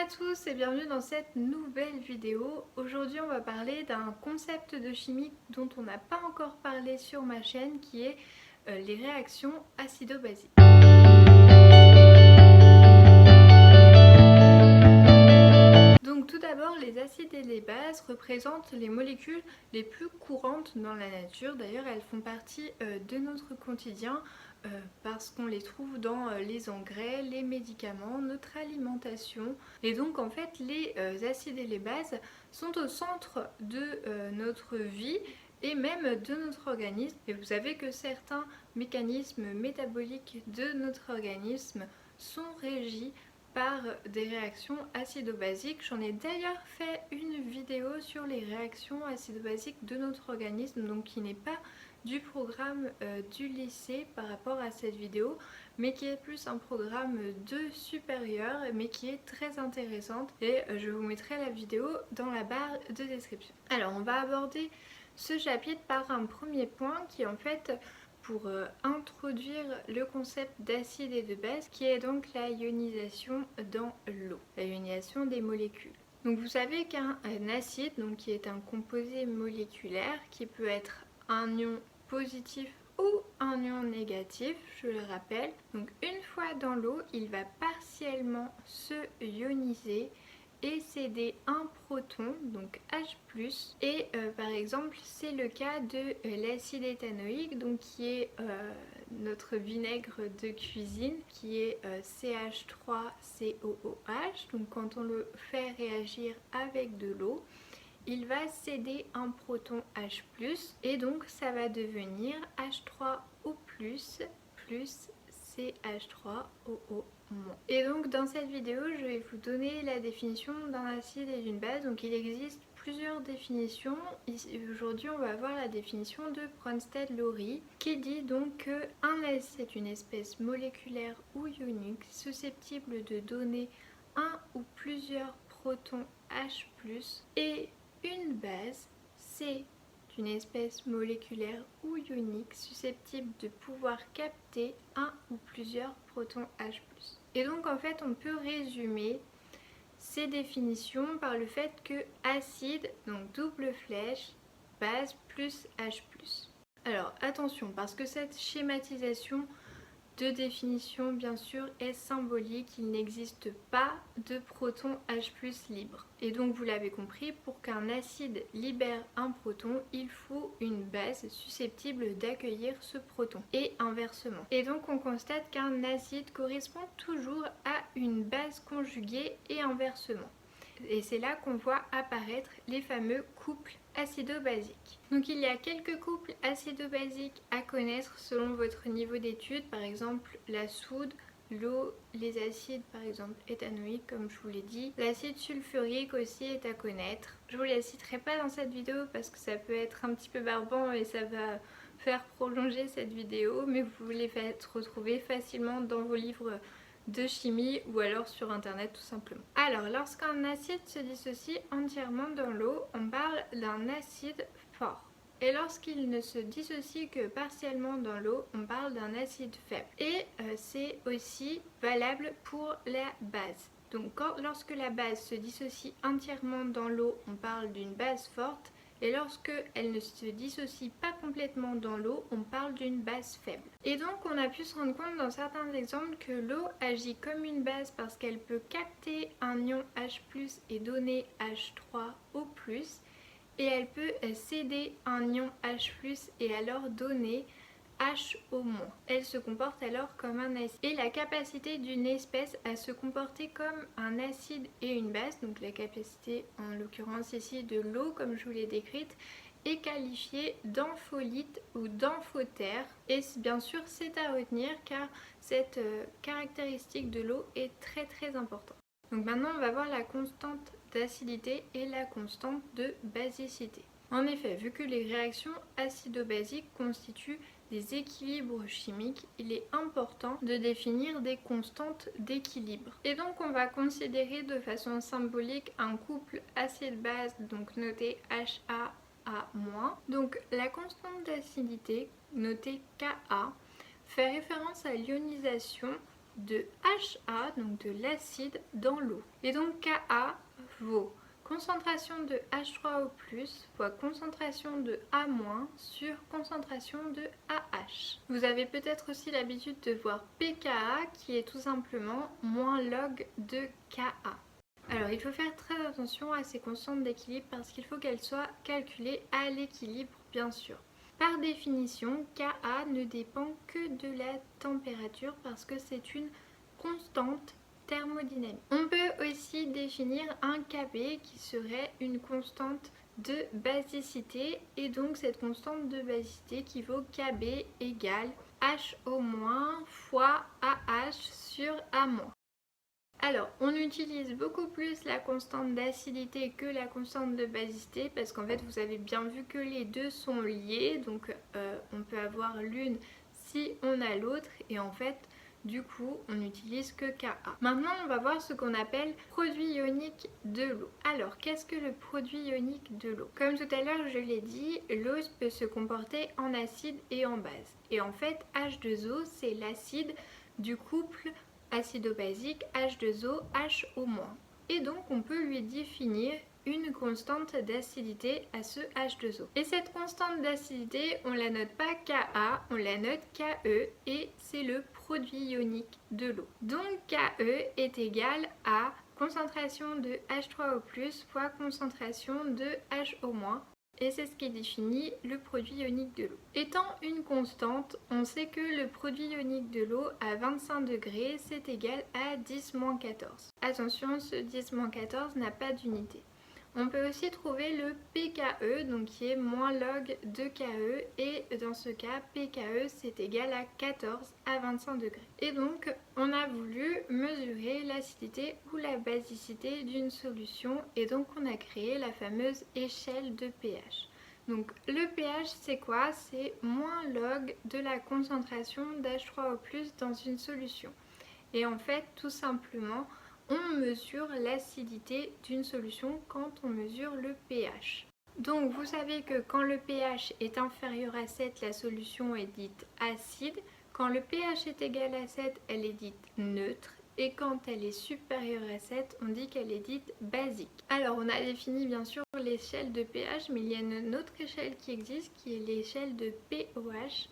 tous et bienvenue dans cette nouvelle vidéo. Aujourd'hui on va parler d'un concept de chimie dont on n'a pas encore parlé sur ma chaîne qui est les réactions acido-basiques. Donc tout d'abord, les acides et les bases représentent les molécules les plus courantes dans la nature. D'ailleurs, elles font partie de notre quotidien parce qu'on les trouve dans les engrais, les médicaments, notre alimentation. Et donc en fait, les acides et les bases sont au centre de notre vie et même de notre organisme. Et vous savez que certains mécanismes métaboliques de notre organisme sont régis par des réactions acido-basiques. J'en ai d'ailleurs fait une vidéo sur les réactions acido-basiques de notre organisme, donc qui n'est pas du programme du lycée par rapport à cette vidéo, mais qui est plus un programme de supérieur, mais qui est très intéressante et je vous mettrai la vidéo dans la barre de description. Alors on va aborder ce chapitre par un premier point qui est en fait pour introduire le concept d'acide et de base qui est donc la ionisation dans l'eau, la ionisation des molécules. Donc vous savez qu'un acide, donc qui est un composé moléculaire qui peut être un ion positif ou un ion négatif, je le rappelle. Donc une fois dans l'eau, il va partiellement se ioniser et céder un proton, donc H+, et par exemple c'est le cas de l'acide éthanoïque, donc qui est notre vinaigre de cuisine, qui est CH3COOH, donc quand on le fait réagir avec de l'eau, il va céder un proton H+, et donc ça va devenir H3O+, plus CH3OO-. Et donc dans cette vidéo, je vais vous donner la définition d'un acide et d'une base. Donc il existe plusieurs définitions. Aujourd'hui, on va voir la définition de Bronsted-Lowry qui dit donc qu'un acide est une espèce moléculaire ou ionique susceptible de donner un ou plusieurs protons H+, et une base, c'est une espèce moléculaire ou ionique susceptible de pouvoir capter un ou plusieurs protons H+. Et donc en fait on peut résumer ces définitions par le fait que acide, donc double flèche, base plus H+. Alors attention, parce que cette schématisation de définition bien sûr est symbolique, il n'existe pas de proton H+ libre. Et donc vous l'avez compris, pour qu'un acide libère un proton, il faut une base susceptible d'accueillir ce proton et inversement. Et donc on constate qu'un acide correspond toujours à une base conjuguée et inversement. Et c'est là qu'on voit apparaître les fameux couples acido-basiques. Donc il y a quelques couples acido-basiques à connaître selon votre niveau d'étude, par exemple la soude, l'eau, les acides par exemple éthanoïques comme je vous l'ai dit. L'acide sulfurique aussi est à connaître. Je vous les citerai pas dans cette vidéo parce que ça peut être un petit peu barbant et ça va faire prolonger cette vidéo, mais vous les faites retrouver facilement dans vos livres de chimie ou alors sur internet tout simplement. Alors lorsqu'un acide se dissocie entièrement dans l'eau, on parle d'un acide fort. Et lorsqu'il ne se dissocie que partiellement dans l'eau, on parle d'un acide faible. Et c'est aussi valable pour la base. Donc lorsque la base se dissocie entièrement dans l'eau, on parle d'une base forte. Et lorsque elle ne se dissocie pas complètement dans l'eau, on parle d'une base faible. Et donc on a pu se rendre compte dans certains exemples que l'eau agit comme une base parce qu'elle peut capter un ion H+ et donner H3O+, et elle peut céder un ion H+ et alors donner HO-. Elle se comporte alors comme un acide. Et la capacité d'une espèce à se comporter comme un acide et une base, donc la capacité en l'occurrence ici de l'eau comme je vous l'ai décrite, est qualifiée d'ampholyte ou d'amphotère. Et bien sûr c'est à retenir car cette caractéristique de l'eau est très importante. Donc maintenant on va voir la constante d'acidité et la constante de basicité. En effet, vu que les réactions acido-basiques constituent des équilibres chimiques, il est important de définir des constantes d'équilibre. Et donc on va considérer de façon symbolique un couple acide-base, donc noté HA A-. Donc la constante d'acidité, notée Ka, fait référence à l'ionisation de HA, donc de l'acide, dans l'eau. Et donc Ka vaut concentration de H3O+, fois concentration de A- sur concentration de AH. Vous avez peut-être aussi l'habitude de voir pKa qui est tout simplement moins log de Ka. Alors il faut faire très attention à ces constantes d'équilibre parce qu'il faut qu'elles soient calculées à l'équilibre bien sûr. Par définition, Ka ne dépend que de la température parce que c'est une constante thermodynamique. On peut aussi définir un Kb qui serait une constante de basicité et donc cette constante de basicité qui vaut Kb égale HO- fois AH sur A-. Alors, on utilise beaucoup plus la constante d'acidité que la constante de basicité parce qu'en fait, vous avez bien vu que les deux sont liés. Donc, on peut avoir l'une si on a l'autre et en fait, du coup, on n'utilise que Ka. Maintenant, on va voir ce qu'on appelle produit ionique de l'eau. Alors, qu'est-ce que le produit ionique de l'eau? Comme tout à l'heure, je l'ai dit, l'eau peut se comporter en acide et en base. Et en fait, H2O, c'est l'acide du couple acido-basique H2O, HO-. Et donc on peut lui définir une constante d'acidité à ce H2O. Et cette constante d'acidité, on la note pas Ka, on la note Ke et c'est le produit ionique de l'eau. Donc Ke est égal à concentration de H3O+, fois concentration de HO-. Et c'est ce qui définit le produit ionique de l'eau. Étant une constante, on sait que le produit ionique de l'eau à 25 degrés, c'est égal à 10-14. Attention, ce 10-14 n'a pas d'unité. On peut aussi trouver le pKe, donc qui est moins log de Ke, et dans ce cas, pKe c'est égal à 14 à 25 degrés. Et donc, on a voulu mesurer l'acidité ou la basicité d'une solution, et donc on a créé la fameuse échelle de pH. Donc le pH c'est quoi? C'est moins log de la concentration d'H3O+ dans une solution. Et en fait, tout simplement, on mesure l'acidité d'une solution quand on mesure le pH. Donc vous savez que quand le pH est inférieur à 7, la solution est dite acide. Quand le pH est égal à 7, elle est dite neutre. Et quand elle est supérieure à 7, on dit qu'elle est dite basique. Alors on a défini bien sûr l'échelle de pH, mais il y a une autre échelle qui existe qui est l'échelle de pOH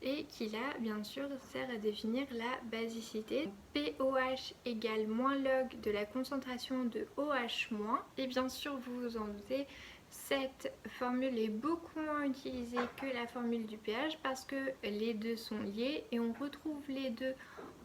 et qui là bien sûr sert à définir la basicité. pOH égale moins log de la concentration de OH-. Et bien sûr vous vous en doutez, cette formule est beaucoup moins utilisée que la formule du pH parce que les deux sont liés et on retrouve les deux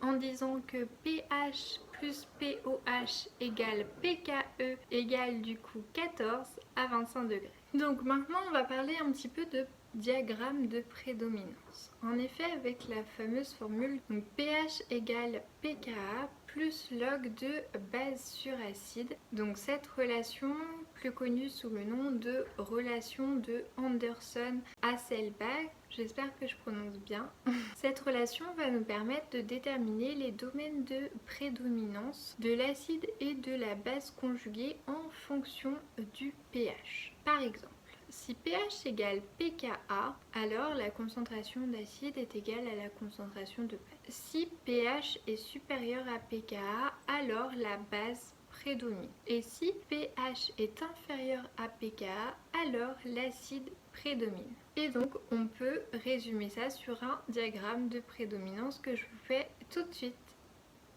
en disant que pH plus pOH égale pKe égale du coup 14 à 25 degrés. Donc maintenant on va parler un petit peu de diagramme de prédominance. En effet, avec la fameuse formule donc pH égale pKa plus log de base sur acide, donc cette relation plus connue sous le nom de relation de Anderson-Hasselbalch, j'espère que je prononce bien. Cette relation va nous permettre de déterminer les domaines de prédominance de l'acide et de la base conjuguée en fonction du pH. Par exemple, si pH égale pKa, alors la concentration d'acide est égale à la concentration de base. Si pH est supérieur à pKa, alors la base prédomine. Et si pH est inférieur à pKa, alors l'acide prédomine. Et donc on peut résumer ça sur un diagramme de prédominance que je vous fais tout de suite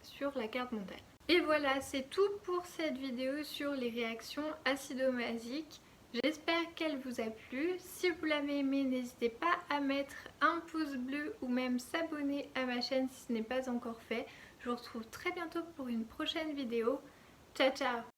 sur la carte mentale. Et voilà, c'est tout pour cette vidéo sur les réactions acido-basiques. J'espère qu'elle vous a plu. Si vous l'avez aimé, n'hésitez pas à mettre un pouce bleu ou même s'abonner à ma chaîne si ce n'est pas encore fait. Je vous retrouve très bientôt pour une prochaine vidéo. Ciao ciao!